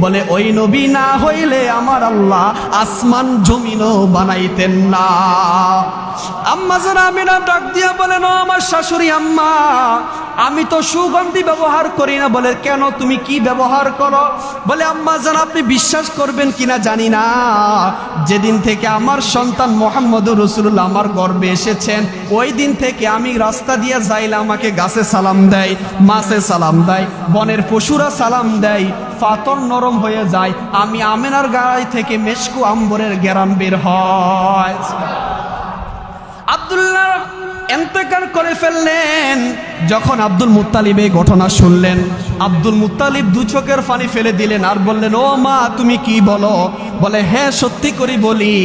বলে ওই নবী না হইলে আমার আল্লাহ আসমান জমিনও বানাইতেন না। আম্মা জান আমিনা ডাক দিয়া বলেন, ও আমার শাশুড়ি আম্মা আমি তো সুগন্ধি ব্যবহার করি না। বলে কেন, তুমি কি ব্যবহার করো? বলে আম্মা জান আপনি বিশ্বাস করবেন কিনা জানি না, যেদিন থেকে আমার সন্তান মুহাম্মদুর রাসূলুল্লাহ আমার গর্ভে এসেছেন ওই দিন থেকে আমি রাস্তা দিয়ে যাইলে আমাকে গাছে সালাম দেয়, মাছে সালাম দেয়, বনের পশুরা সালাম দেয়, পাথর নরম হয়ে যায়, আমি আমেনার গায়ে থেকে মেশকো আম্বরের ঘ্রাণ বের হয়। আব্দুল্লাহ ইন্তেকাল করে ফেললেন। যখন আব্দুল মুত্তালিব এই ঘটনা শুনলেন, আব্দুল মুত্তালিব দু চোখের পানি ফেলে দিলেন আর বললেন, ও মা তুমি কি বলো? বলে হ্যাঁ সত্যি করে বলি,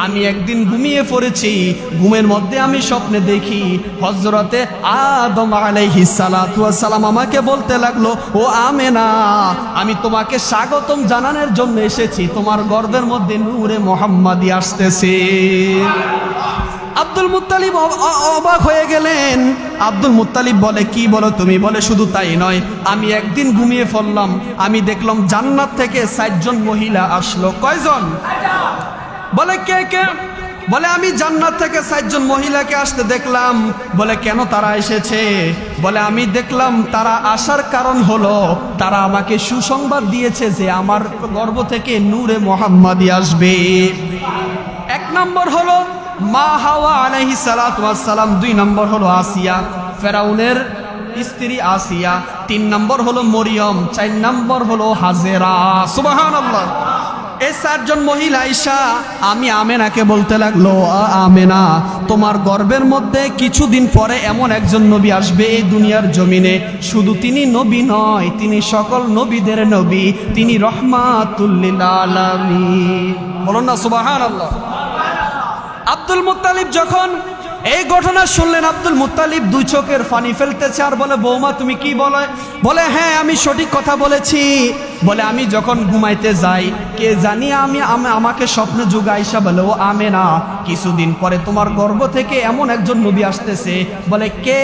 আমি একদিন ঘুমিয়ে পড়েছি, ঘুমের মধ্যে আমি স্বপ্নে দেখি হযরতে আদম আলাইহিস সালাতু ওয়াস সালাম আমাকে বলতে লাগলো, ও আমেনা আমি তোমাকে স্বাগতম জানানোর জন্য এসেছি, তোমার গর্ভের মধ্যে নূরে মুহাম্মাদি আসতেছে। আব্দুল মুত্তালিব অবাক হয়ে গেলেন। আব্দুল মুত্তালিব বলে, কি বলো তুমি? বলে শুধু তাই নয়, আমি একদিন ঘুমিয়ে পড়লাম, আমি দেখলাম জান্নাত থেকে 4 জন মহিলা আসলো। কয়জন? বলে কে কে? বলে আমি জান্নাত থেকে 4 জন মহিলাকে আসতে দেখলাম। বলে কেন তারা এসেছে? বলে আমি দেখলাম তারা আসার কারণ হলো তারা আমাকে সুসংবাদ দিয়েছে যে আমার গর্ভ থেকে নূরে মুহাম্মাদি আসবে। 1 নম্বর হলো মা হাওয়া আলাইহিস সালাতু ওয়াস সালাম, 2 নম্বর হলো আসিয়া ফেরাউনের স্ত্রী আসিয়া, 3 নম্বর হলো মরিয়ম, 4 নম্বর হলো হাজেরা। সুবহানাল্লাহ। এই 4 জন মহিলা আয়েশা আমি আমেনাকে বলতে লাগলো, আমেনা তোমার গর্ভের মধ্যে কিছুদিন পরে এমন একজন নবী আসবে এই দুনিয়ার জমিনে, শুধু তিনি নবী নয়, তিনি সকল নবীদের নবী, তিনি রহমাতুল লিল আলামিন। বলুন না সুবহানাল্লাহ। আব্দুল মুত্তালিব যখন এই ঘটনা শুনলেন, আব্দুল মুত্তালিব 2 চোখের পানি ফেলতেছে আর বলে, বৌমা তুমি কি বলো? বলে হ্যাঁ আমি সঠিক কথা বলেছি। বলে আমি যখন ঘুমাইতে যাই কে জানি আমাকে স্বপ্নে যুগ আয়েশা বলে, ও আমেনা কিছুদিন পরে তোমার গর্ভ থেকে এমন একজন নবী আসতেছে। বলে কে?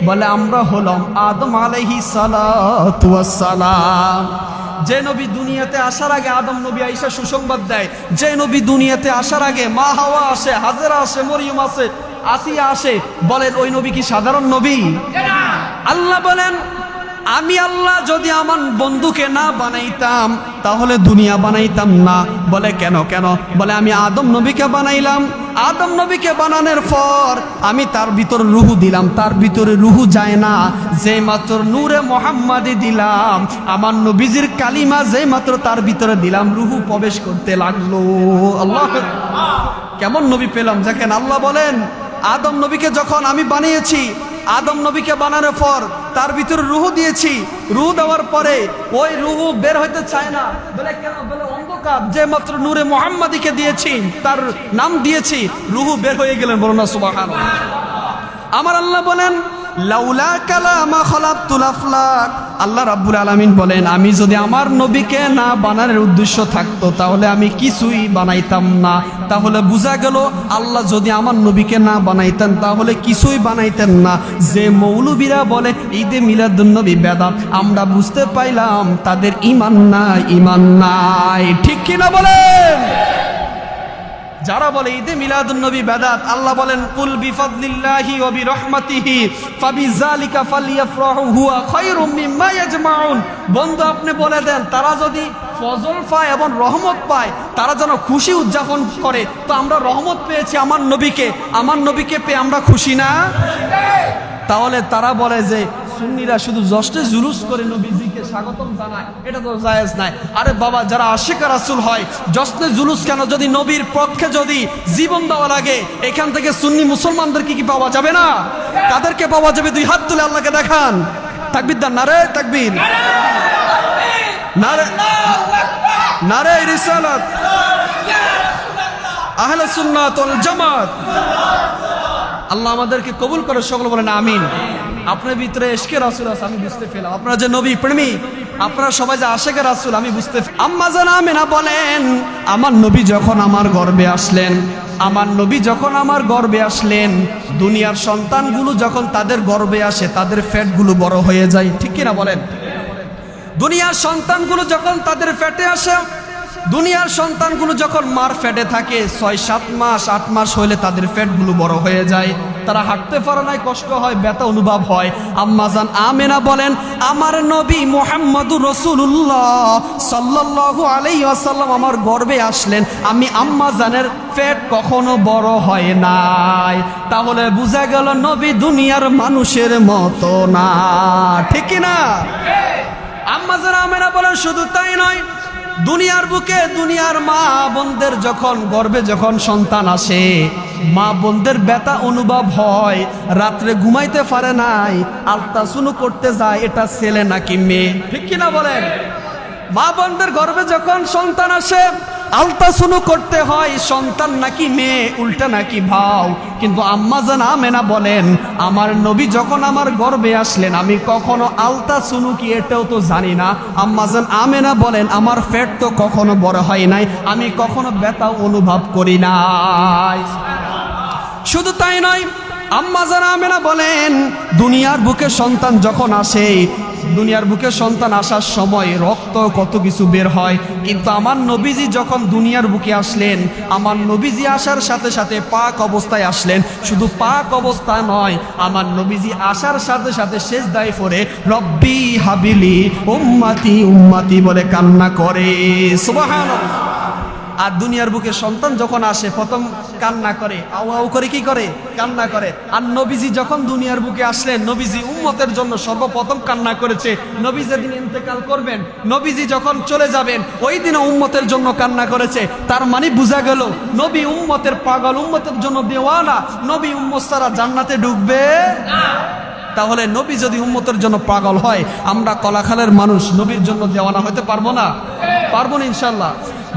বলে আমরা হলাম আদম আলাইহিস সালাতু ওয়াস সালাম। যে নবী দুনিয়াতে আসার আগে আদম নবী আয়েশা সুসংবাদ দেয়, যে নবী দুনিয়াতে আসার আগে মা হাওয়া আসে, হাজেরা আসে, মরিয়ম আসে, আসিয়া আসে, বলেন ওই নবী কি সাধারণ নবী? আল্লাহ বলেন আমি আল্লাহ যদি আমার বন্ধুকে না বানাইতাম তাহলে দুনিয়া বানাইতাম না। বলে কেন কেন? বলে আমি আদম নবীকে বানাইলাম, আদম নবীকে বানানোর পর আমি তার ভিতর রুহু দিলাম, তার ভিতরে রুহু যায় না, যে মাত্র নূরে মোহাম্মদী দিলাম, আমার নবীজির কালিমা যে মাত্র তার ভিতরে দিলাম, রুহু প্রবেশ করতে লাগলো। আল্লাহ, কেমন নবী পেলাম দেখেন। আল্লাহ বলেন আদম নবীকে যখন আমি বানিয়েছি, আদম নবীকে বানানোর পর তার ভিতরে রুহু দিয়েছি, রুহু দেওয়ার পরে ওই রুহু বের হইতে চায় না। বলে কেন? বলে অন্ধকার, যে মাত্র নূরে মোহাম্মদীকে দিয়েছি, তার নাম দিয়েছি, রুহু বের হয়ে গেলেন। বলুন না সুবহানাল্লাহ। আমার আল্লাহ বলেন লাউলা কালামা খালাকতুল আফলাক, আল্লাহ রাব্বুল আলামিন বলেন আমি যদি আমার নবীকে না বানানোর উদ্দেশ্য থাকতো তাহলে আমি কিছুই বানাইতাম না। তাহলে বোঝা গেল আল্লাহ যদি আমার নবীকে না বানাইতেন তাহলে কিছুই বানাইতেন না। যে মৌলবীরা বলে ঈদে মিলাদুন নবী বেদাত, আমরা বুঝতে পাইলাম তাদের ঈমান নাই, ঈমান নাই। ঠিক কি না বলেন? যারা বলে ঈদে মিলাদুন নবী বেদাত, আল্লাহ বলেন কুল বিফাদলিল্লাহি ওয়া বিরহমাতিহি ফাবিযালিকা ফালইফরাহু হুয়া খায়রুম মিম্মা ইয়াজমাউন। বন্ধু আপনি বলে দেন তারা যদি ফজল পায় এবং রহমত পায় তারা যেন খুশি উদযাপন করে। তো আমরা রহমত পেয়েছি আমার নবীকে, আমার নবীকে পেয়ে আমরা খুশি না? তাহলে তারা বলে যে সুন্নিরা শুধু জশ্নে জুলুস করে নবীজিকে স্বাগতম জানায়, এটা তো জায়েজ নাই। আরে বাবা, যারা আশিক রাসূল হয় জশ্নে জুলুস কেন? যদি নবীর পক্ষে যদি জীবন দেওয়া লাগে, এখান থেকে সুন্নি মুসলমানদেরকে কি পাওয়া যাবে না? কাদেরকে পাওয়া যাবে? দুই হাত তুলে আল্লাহকে দেখান। তাকবীর দেন, নারে তাকবীর, নারে নারে রিসালাত, আহলে সুন্নাত ওয়াল জামাত। আল্লাহ আমাদেরকে কবুল করে, সকল বলেন আমিন। আপনার ভিতরে ইশকে রাসূল আছে, আমি বুঝতে পেলাম। আপনারা যে নবী প্রেমী, আপনারা সবাই যে আশিকে রাসূল, আমি বুঝতে। আম্মা জান আমিনা বলেন আমার নবী যখন আমার গর্ভে আসলেন, আমার নবী যখন আমার গর্ভে আসলেন, দুনিয়ার সন্তানগুলো যখন তাদের গর্ভে আসে তাদের পেটগুলো বড় হয়ে যায়। ঠিক কি না বলেন? দুনিয়ার সন্তানগুলো যখন তাদের পেটে আসে, দুনিয়ার সন্তানগুলো যখন মার পেটে থাকে 6-7 মাস 8 মাস হইলে তাদের পেটগুলো বড় হয়ে যায়, তারা হাঁটতে পারে না, কষ্ট হয়, ব্যথা অনুভব হয়। আম্মা জান আমেনা বলেন আমার নবী মুহাম্মদুর রাসূলুল্লাহ সাল্লাল্লাহু আলাইহি ওয়াসাল্লাম আমার গর্ভে আসলেন, আমি আম্মা জানের পেট কখনো বড় হয় নাই। তাহলে বোঝা গেল নবী দুনিয়ার মানুষের মতো না। ঠিক কি না? আম্মা জান আমেনা বলেন শুধু তাই নয়, দুনিয়ার বুকে দুনিয়ার মা বোনদের যখন গর্ভে যখন সন্তান আসে, মা বোনদের ব্যথা অনুভব হয়, রাত্রে ঘুমাইতে পারে নাই, আলতাসুনু করতে যায় এটা ছেলে নাকি মেয়ে। ঠিক কিনা বলেন? মা বোনদের গর্ভে যখন সন্তান আসে আলতাসুনু করতে হয় সন্তান নাকি মেয়ে, উল্টা নাকি ভাও। কিন্তু আম্মা জান আমেনা বলেন আমার নবী যখন আমার গর্ভে আসলেন আমি কখনো আলতাসুনু কি এটাও তো জানি না। আম্মা জান আমেনা বলেন আমার পেট তো কখনো বড় হয় নাই, আমি কখনো ব্যথা অনুভব করি নাই। শুধু তাই নয়, আম্মা জান আমেনা বলেন দুনিয়ার বুকে সন্তান যখন আসে, দুনিয়ার বুকে সন্তান আসার সময় রক্ত কত কিছু বের হয়, কিন্তু আমার নবীজি যখন দুনিয়ার বুকে আসলেন, আমার নবীজি আসার সাথে সাথে পাক অবস্থায় আসলেন। শুধু পাক অবস্থা নয়, আমার নবীজি আসার সাথে সাথে সেজদায় পড়ে রব্বি হাবিলি উম্মতি উম্মতি বলে কান্না করে। সুবহানাল্লাহ। আর দুনিয়ার বুকে সন্তান যখন আসে প্রথম কান্না করে, আউ আউ করে, কি করে? কান্না করে। আর নবীজি যখন দুনিয়ার বুকে আসলেন, নবীজি উম্মতের জন্য সর্বপ্রথম কান্না করেছে। নবী যেদিন ইন্তেকাল করবেন, নবীজি যখন চলে যাবেন, ওই দিনও উম্মতের জন্য কান্না করেছে। তার মানে বোঝা গেল নবী উম্মতের পাগল, উম্মতের জন্য দেওয়ানা। নবী উম্মত ছাড়া জান্নাতে ঢুকবে না। তাহলে নবী যদি উম্মতের জন্য পাগল হয়, আমরা কলাখালের মানুষ নবীর জন্য দেওয়ানা হতে পারবো না? পারবো না ইনশাল্লাহ।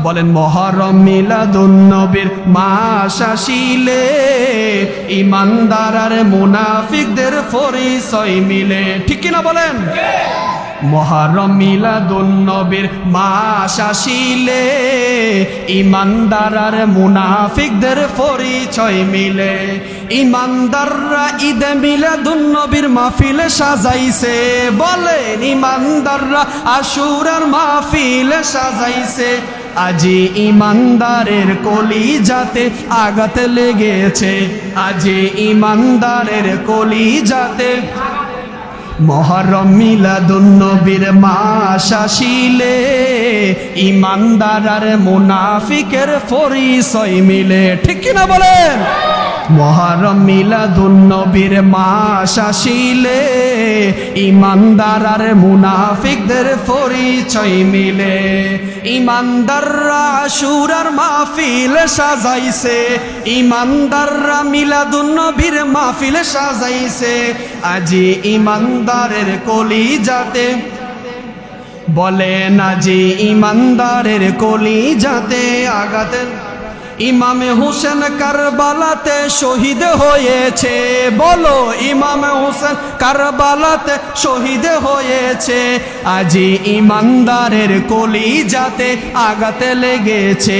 বলেন মুহররম মিলাদুন নবীর মাস আসিলে ঈমানদার আর মুনাফিকদের পরিচয় মিলে। ঠিক কি না বলেন? মুহররম মিলাদুন নবীর মাস আসিলে ঈমানদার আর মুনাফিকদের পরিচয় মিলে। ঈমানদাররা ঈদে মিলাদুন নবীর মাহফিলে সাজাইছে, বলেন ঈমানদাররা আশুরার মাহফিলে সাজাইছে। আজি ঈমানদারের কলিজাতে আঘাত লেগেছে, আজি ঈমানদারের কলিজাতে মহরম মিলাদুন নবীর মাস আসিলে ইমানদার আর মুনাফিকের পরিচয় মিলে, ঠিক কিনা বলেন? মহরম মিলাদুন নবীর মাস আসিলে ইমানদার আর মুনাফিকদের পরিচয় মিলে। ইমানদাররা আশুরার মাহফিল সাজাইছে, ইমানদাররা মিলাদুন নবীর মাহফিল সাজাইছে। আজি ইমানদারের কলিজাতে, বলেন আজি ইমানদারের কলিজাতে আঘাতের। ইমামে হোসেন কারবালাতে শহীদ হয়েছে, বলো ইমামে হোসেন কারবালাতে শহীদ হয়েছে। আজি ইমানদারের কলিজাতে আঘাতে লেগেছে,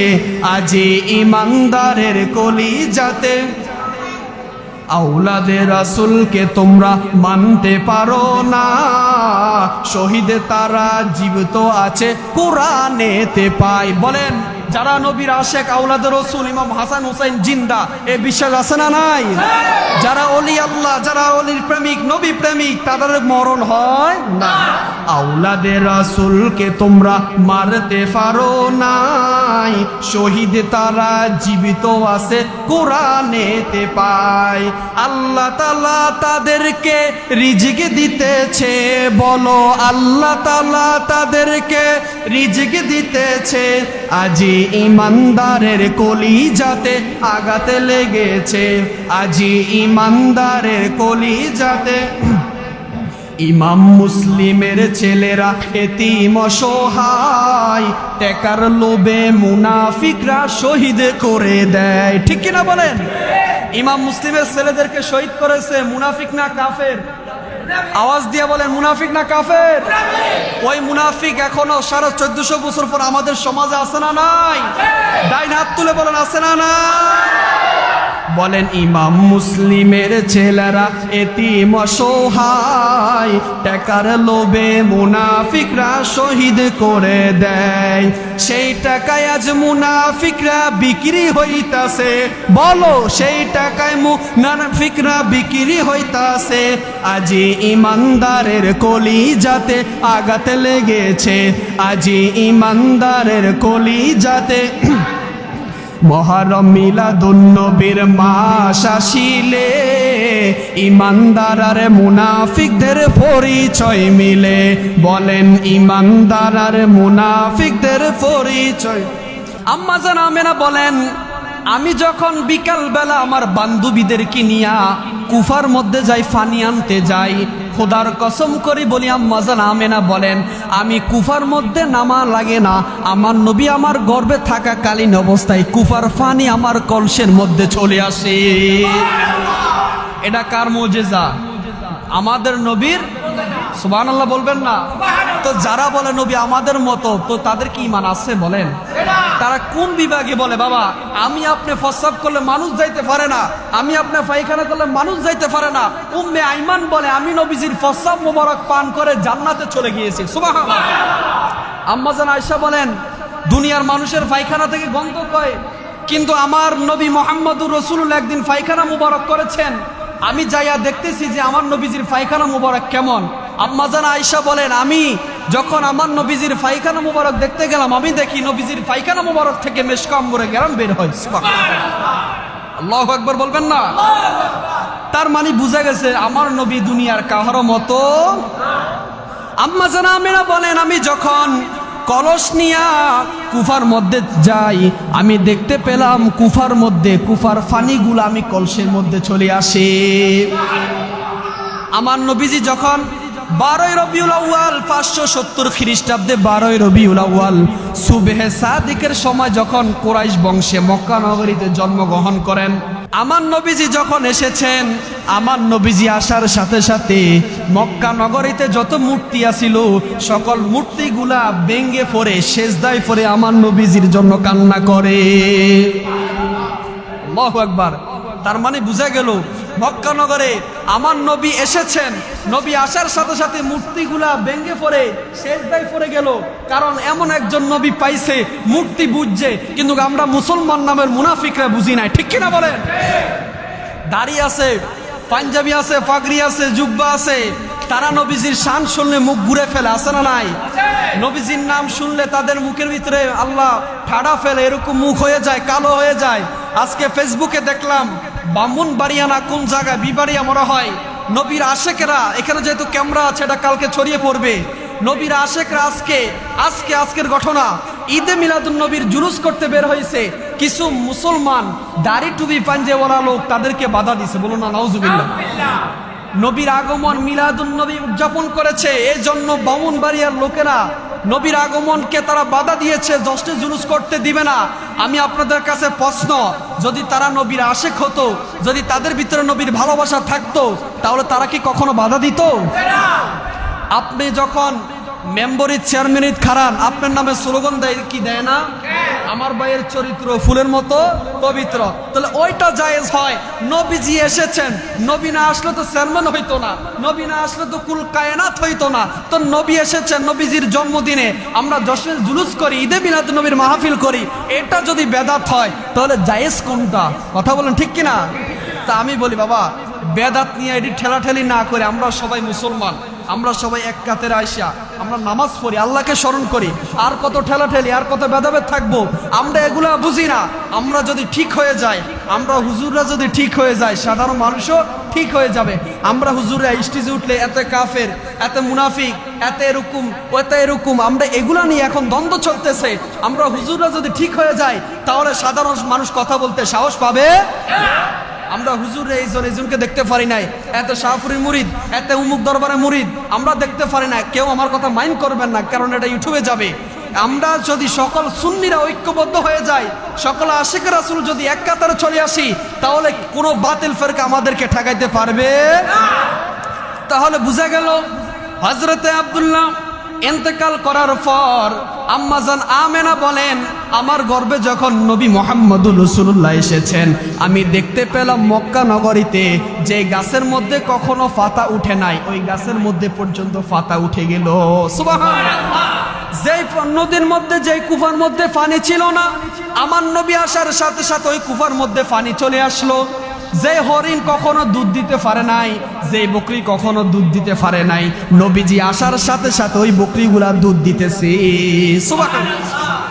আজি ইমানদারের কলিজাতে। আওলাদে রাসূলকে তোমরা মানতে পারো না, শহীদ তারা জীবিত আছে কোরআনেতে পাই। বলেন যারা নবীর আশেক আওলাদে রাসূল ইমাম হাসান হুসাইন জিন্দা, এ বিশ্বাস আছে না নাই? যারা ওলি আল্লাহ, যারা ওলির প্রেমিক, নবী প্রেমিক, তাদের মরণ হয় না। আওলাদে রাসূলকে তোমরা মারতে পারো নাই, শহীদ তারা জীবিত আছে কোরআনেতে পায়। আল্লাহ তাআলা তাদেরকে রিজিক দিতেছে, বলো আল্লাহ তাআলা তাদেরকে রিজিক দিতেছে। আজি ইমানদারের কলিজাতে আঘাতে লেগেছে, আজি ইমানদারের কলিজাতে। ইমাম মুসলিমের ছেলেরা এতিম অসহায়, টাকার লোভে মুনাফিকরা শহীদ করে দেয়, ঠিক কিনা বলেন? ইমাম মুসলিমের ছেলেদেরকে শহীদ করেছে, মুনাফিক না কাফের? আওয়াজ দিয়ে বলেন মুনাফিক না কাফের? ওই মুনাফিক এখনো 1450 বছর পর আমাদের সমাজে আছে না নাই? ডাইন হাত তুলে বলেন আছে না নাই? বলেন ইমাম মুসলিমের ছেলেরা এতিম অসহায়, টাকার লোভে মুনাফিকরা শহীদ করে দেয়। সেই টাকায় আজ মুনাফিকরা বিক্রি হইতাছে, বলো সেই টাকায় মুনাফিকরা বিক্রি হইতাছে। আজি ইমানদারের কলিজাতে আঘাতে লেগেছে, আজি ইমানদারের কলিজাতে। মহরম মিলাদুন নবীর মাস আসিলে ইমানদার আর মুনাফিকদের পরিচয় মিলে, বলেন ইমানদার আর মুনাফিকদের পরিচয়। আম্মা জান আমেনা বলেন আমি যখন বিকাল বেলা আমার বান্ধবীদেরকে নিয়া কুফার মধ্যে যাই, পানি আনতে যাই, খোদার কসম করি বলি আম্মা জান আমেনা বলেন আমি কুফার মধ্যে নামা লাগে না, আমার নবী আমার গর্ভে থাকাকালীন অবস্থায় কুফার পানি আমার কলসের মধ্যে চলে আসে। এটা কার মুজিজা? আমাদের নবীর। সুবহানাল্লাহ বলবেন না? তো যারা বলে নবী আমাদের মতো, তো তাদের কি ঈমান আছে বলেন? তারা কোন বিভাগে বলে বাবা আমি আপনি প্রস্রাব করলে মানুষ যাইতে পারে না, আমি আপনি পায়খানা করলে মানুষ যাইতে পারে না। উম্মে আইমান বলে আমি নবীজির প্রস্রাব মোবারক পান করে জান্নাতে চলে গিয়েছি। সুবহানাল্লাহ। আম্মা জান আয়েশা বলেন দুনিয়ার মানুষের পায়খানা থেকে গন্ধ কয়, কিন্তু আমার নবী মুহাম্মদুর রাসূলুল্লাহ একদিন পায়খানা মোবারক করেছেন, আমি যাইয়া দেখতেছি যে আমার নবীজির পায়খানা মোবারক কেমন। আম্মা জান আয়েশা বলেন আমি যখন আমার নবীজির পায়খানা মোবারক দেখতে গেলাম, আমি দেখি নবীজির পায়খানা মোবারক থেকে মেশক আম্বরে গরম বের হয়। আল্লাহু আকবার বলবেন না? তার মানে বুঝা গেছে আমার নবী দুনিয়ার কাহারো মতো। আম্মা জান আমেনা বলেন আমি যখন কলস নিয়া কুফার মধ্যে যাই, আমি দেখতে পেলাম কুফার মধ্যে কুফার পানিগুলো আমি কলসের মধ্যে চলে আসে। আমার নবীজি যখন 12 রবিউল আউয়াল 570 খ্রিস্টাব্দে 12 রবিউল আউয়াল সুবহে সাদিকের সময় যখন কুরাইশ বংশে মক্কা নগরীতে জন্মগ্রহণ করেন, আমার নবীজি যখন এসেছেন, আমার নবীজি আসার সাথে সাথে মক্কা নগরীতে যত মূর্তি আছিল সকল মূর্তিগুলা ভেঙে পড়ে সেজদায় পড়ে আমার নবীজির জন্য কান্না করে। আল্লাহু আকবার। তার মানে বুঝা গেল মক্কা নগরে আমার নবী এসেছেন, নবী আসার সাথে সাথে মূর্তিগুলা ভেঙে পড়ে সেজদায় পড়ে গেল, কারণ এমন একজন নবী পাইছে মূর্তি বুঝছে, কিন্তু আমরা মুসলমান নামের মুনাফিকরা বুঝি নাই, ঠিক কিনা বলেন? দাড়ি আছে, পাঞ্জাবি আছে, পাগড়ি আছে, জুব্বা আছে, তারা নবীজির শান শুনলে মুখ ঘুরে ফেলে, আছে না নাই? নবীজির নাম শুনলে তাদের মুখের ভিতরে আল্লাহ ঠাড়া ফেলে, এরকম মুখ হয়ে যায়, কালো হয়ে যায়। আজকে ফেসবুকে দেখলাম ব্রাহ্মণবাড়িয়া না কোন জায়গায় বিবাড়িয়া মরা হয়, নবীর আশেকেরা, এখানে যেহেতু ক্যামেরা আছে এটা কালকে ছড়িয়ে পড়বে, নবীর আশেকরা আজকের ঘটনা, ঈদে মিলাদুন নবীর জুলুস করতে বের হয়েছে, কিছু মুসলমান দাড়ি টুপি পাঞ্জেওয়ালা লোক তাদেরকে বাধা দিছে, বলুন না নাউজুবিল্লাহ। নবীর আগমন মিলাদুন নবী উদযাপন করেছে, এই জন্য ব্রাহ্মণবাড়িয়ার লোকেরা নবীর আগমনকে তারা বাধা দিয়েছে, জশ্নে জুলুস করতে দিবে না। আমি আপনাদের কাছে প্রশ্ন, যদি তারা নবীর আশেক হতো, যদি তাদের ভিতরে নবীর ভালোবাসা থাকতো, তাহলে তারা কি কখনো বাধা দিত? আপনি যখন মেম্বরের চেয়ারম্যানের খারান, আপনার নামে স্লোগান দেয়, কি দেয় না? আমার ভাইয়ের চরিত্র ফুলের মতো পবিত্র, তাহলে ওইটা জায়েজ হয়। নবীজি এসেছেন, নবী না আসলে তো চেয়ারম্যান হইতো না, নবী না আসলে তো কুল কায়নাত হইতো না। তো নবী এসেছেন, নবীজির জন্মদিনে আমরা জশ্নে জুলুস করি, ঈদে মিলাদ নবীর মাহফিল করি, এটা যদি বেদাত হয় তাহলে জায়েজ কোনটা? কথা বলেন ঠিক কিনা? তা আমি বলি বাবা, বেদাত নিয়ে এটি ঠেলাঠেলি না করে আমরা সবাই মুসলমান, আমরা সবাই এক কাতের আইসা আমরা নামাজ পড়ি, আল্লাহকে স্মরণ করি, আর কত ঠেলাঠেলি, আর কত ভেদাভেদ থাকবো? আমরা এগুলা বুঝি না। আমরা যদি ঠিক হয়ে যাই, আমরা হুজুররা যদি ঠিক হয়ে যায়, সাধারণ মানুষও ঠিক হয়ে যাবে। আমরা হুজুররা স্টেজে উঠলে এত কাফের, এত মুনাফিক, এত এরকম, এত এরকম, আমরা এগুলা নিয়ে এখন দ্বন্দ্ব চলতেছে। আমরা হুজুররা যদি ঠিক হয়ে যায়, তাহলে সাধারণ মানুষ কথা বলতে সাহস পাবে। আমরা হুজুরে এইজনকে দেখতে পারি নাই, এত শাহপুরীর মুরিদ, এত উমুক দরবারে মুরিদ আমরা দেখতে পারি না। কেউ আমার কথা মাইন্ড করবেন না, কারণ এটা ইউটিউবে যাবে। আমরা যদি সকল সুন্নিরা ঐক্যবদ্ধ হয়ে যাই, সকল আশিক রাসূল যদি এক কাতারে চলে আসি, তাহলে কোনো বাতিল ফেরকা আমাদেরকে ঠেকাইতে পারবে। তাহলে বুঝা গেল, হযরতে আব্দুল্লাহ ইন্তেকাল করার পর আম্মাজান আমেনা বলেন, আমার গর্ভে যখন নবী মুহাম্মদুর রাসূলুল্লাহ এসেছেন, আমি দেখতে পেলাম মক্কা নগরীতে যে গাছের মধ্যে কখনো পাতা উঠে নাই, ওই গাছের মধ্যে পর্যন্ত পাতা উঠে গেল। সুবহানাল্লাহ। যেই নদীর মধ্যে, যেই কুফার মধ্যে পানি ছিল না, আমার নবী আসার সাথে সাথে ওই কুফার মধ্যে পানি চলে আসলো। যে হরিণ কখনো দুধ দিতে পারে নাই, যে বকরি কখনো দুধ দিতে পারে নাই, নবীজি আসার সাথে সাথে ওই বকরিগুলা দুধ দিতেছে। সুবহানাল্লাহ।